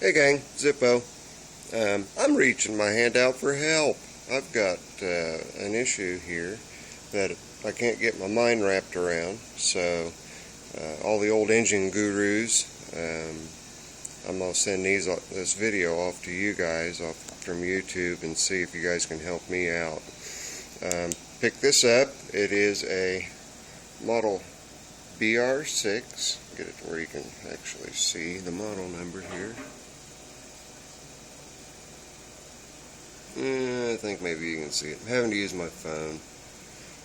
Hey gang, Zippo. I'm reaching my hand out for help. I've got an issue here that I can't get my mind wrapped around. So all the old engine gurus, I'm going to send this video off to you guys from YouTube and see if you guys can help me out. Pick this up. It is a model BR6. Get it to where you can actually see the model number here. I think maybe you can see it. I'm having to use my phone.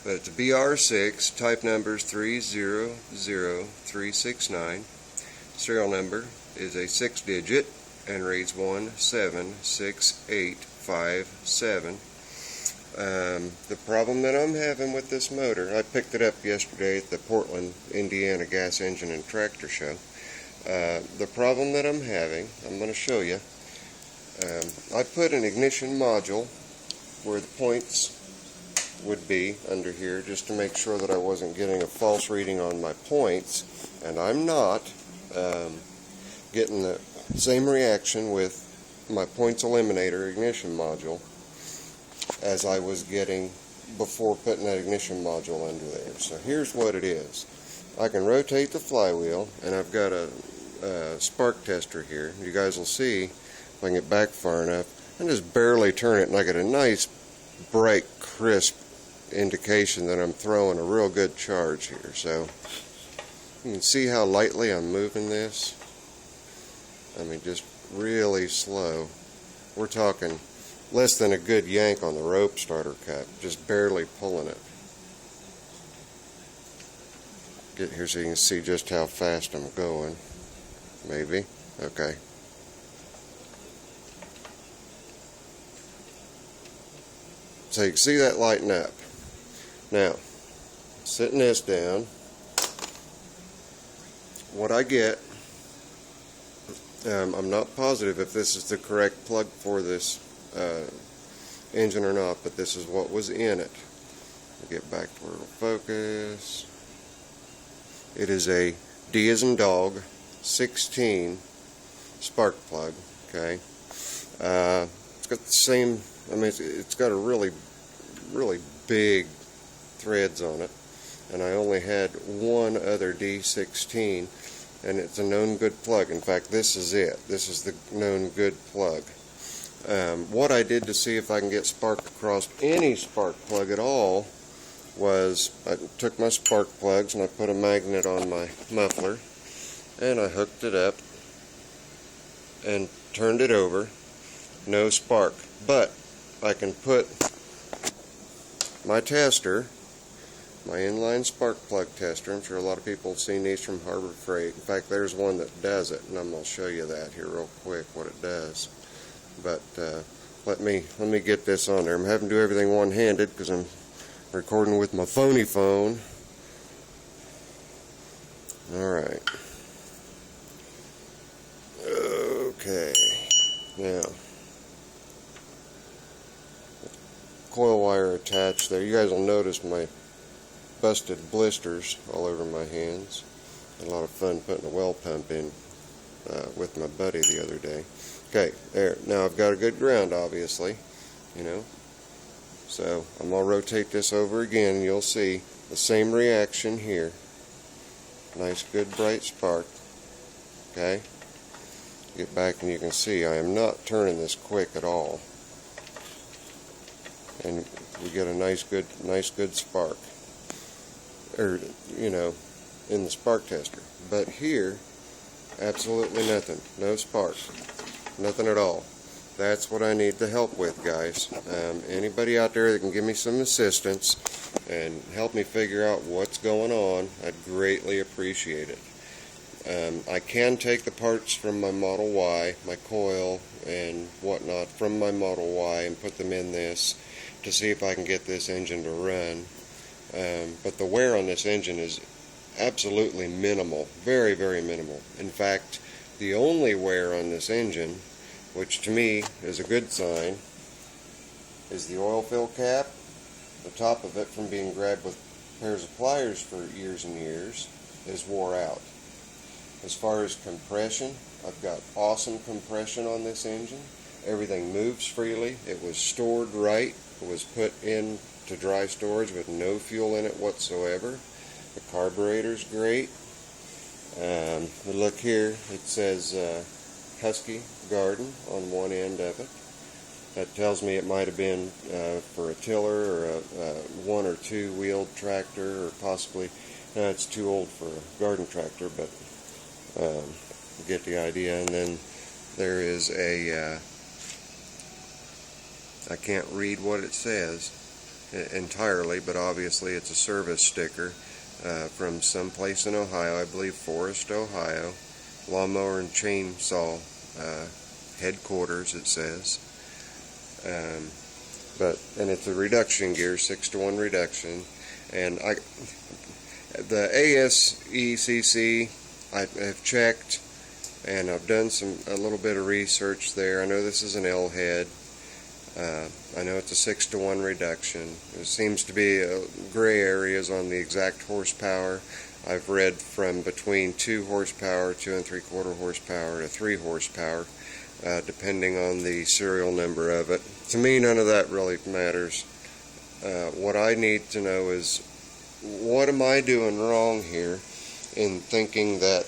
But it's a BR6, type number is 300369. Serial number is a 6-digit and reads 176857. The problem that I'm having with this motor, I picked it up yesterday at the Portland, Indiana Gas Engine and Tractor Show. The problem that I'm having, I'm going to show you. I put an ignition module where the points would be under here just to make sure that I wasn't getting a false reading on my points, and I'm not getting the same reaction with my points eliminator ignition module as I was getting before putting that ignition module under there. So here's what it is. I can rotate the flywheel, and I've got a spark tester here. You guys will see if I can get back far enough. I just barely turn it and I get a nice bright crisp indication that I'm throwing a real good charge here. So you can see how lightly I'm moving this. I mean, just really slow. We're talking less than a good yank on the rope starter cup, just barely pulling it. Get here so you can see just how fast I'm going. Maybe. Okay. So you can see that lighting up. Now, setting this down, what I get, I'm not positive if this is the correct plug for this engine or not, but this is what was in it. I'll get back to where it'll focus. It is a D as in dog 16 spark plug. Okay, it's got the same. I mean, it's got a really big threads on it, and I only had one other D16, and it's a known good plug. In fact, this is it. This is the known good plug. What I did to see if I can get spark across any spark plug at all was I took my spark plugs and I put a magnet on my muffler, and I hooked it up and turned it over. No spark, but I can put my tester, my inline spark plug tester. I'm sure a lot of people have seen these from Harbor Freight. In fact, there's one that does it, and I'm going to show you that here real quick, what it does. But let me get this on there. I'm having to do everything one-handed because I'm recording with my phony phone. Alright. Okay. Now, coil wire attached there. You guys will notice my busted blisters all over my hands. Had a lot of fun putting a well pump in with my buddy the other day. Okay, there. Now I've got a good ground, obviously, you know. So I'm going to rotate this over again, and you'll see the same reaction here. Nice, good, bright spark. Okay. Get back and you can see I am not turning this quick at all. And we get a nice good spark, or you know, in the spark tester. But here, absolutely nothing, no spark, nothing at all. That's what I need the help with, guys. Anybody out there that can give me some assistance and help me figure out what's going on, I'd greatly appreciate it. I can take the parts from my Model Y, my coil and whatnot from my Model Y, and put them in this to see if I can get this engine to run. But the wear on this engine is absolutely minimal, very, very minimal. In fact, the only wear on this engine, which to me is a good sign, is the oil fill cap. The top of it, from being grabbed with pairs of pliers for years and years, is wore out. As far as compression, I've got awesome compression on this engine. Everything moves freely. It was stored right. It was put into dry storage with no fuel in it whatsoever. The carburetor's great. Look here, it says Husky Garden on one end of it. That tells me it might have been for a tiller or a one or two wheeled tractor, or possibly, it's too old for a garden tractor, but you get the idea. And then there is a, I can't read what it says entirely, but obviously it's a service sticker from someplace in Ohio, I believe Forest, Ohio, lawnmower and chainsaw headquarters, it says. And it's a reduction gear, 6-to-1 reduction, and the ASECC I've checked, and I've done a little bit of research there. I know this is an L head. I know it's a 6-to-1 reduction. There seems to be gray areas on the exact horsepower. I've read from between 2 horsepower, 2 3/4 horsepower, to 3 horsepower, depending on the serial number of it. To me, none of that really matters. What I need to know is, what am I doing wrong here in thinking that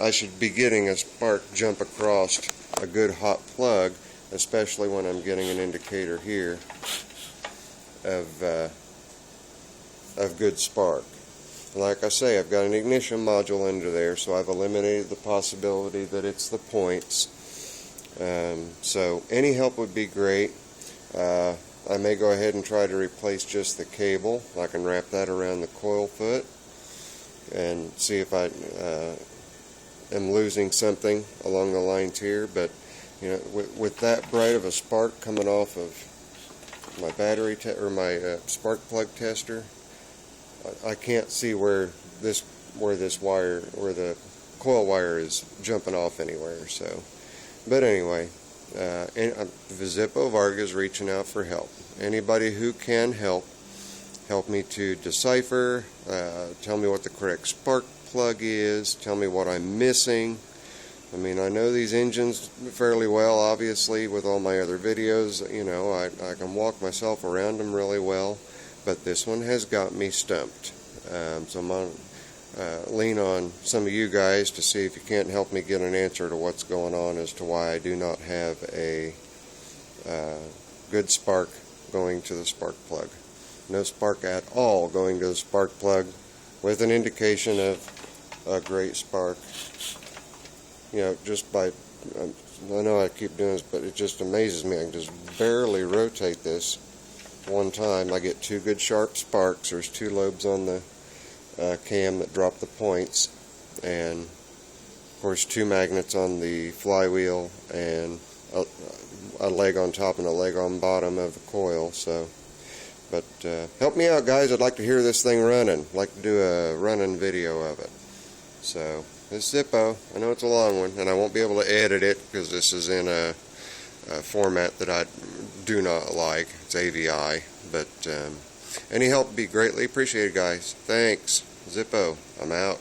I should be getting a spark jump across a good hot plug, especially when I'm getting an indicator here of good spark. Like I say, I've got an ignition module under there, so I've eliminated the possibility that it's the points. So any help would be great. I may go ahead and try to replace just the cable. I can wrap that around the coil foot and see if I am losing something along the lines here. But you know, with that bright of a spark coming off of my battery or my spark plug tester, I can't see where the coil wire is jumping off anywhere. So, but anyway, Zippo Vargas reaching out for help. Anybody who can help me to decipher, tell me what the correct spark plug is, tell me what I'm missing. I mean, I know these engines fairly well, obviously, with all my other videos. You know, I can walk myself around them really well, but this one has got me stumped. So I'm going to lean on some of you guys to see if you can't help me get an answer to what's going on as to why I do not have a good spark going to the spark plug. No spark at all going to the spark plug with an indication of a great spark. You know, just by, I know I keep doing this, but it just amazes me. I can just barely rotate this one time. I get 2 good sharp sparks. There's 2 lobes on the cam that drop the points, and of course 2 magnets on the flywheel, and a leg on top and a leg on bottom of the coil. So, but help me out, guys. I'd like to hear this thing running. I'd like to do a running video of it. So this Zippo, I know it's a long one, and I won't be able to edit it because this is in a format that I do not like. It's AVI, but any help would be greatly appreciated, guys. Thanks. Zippo, I'm out.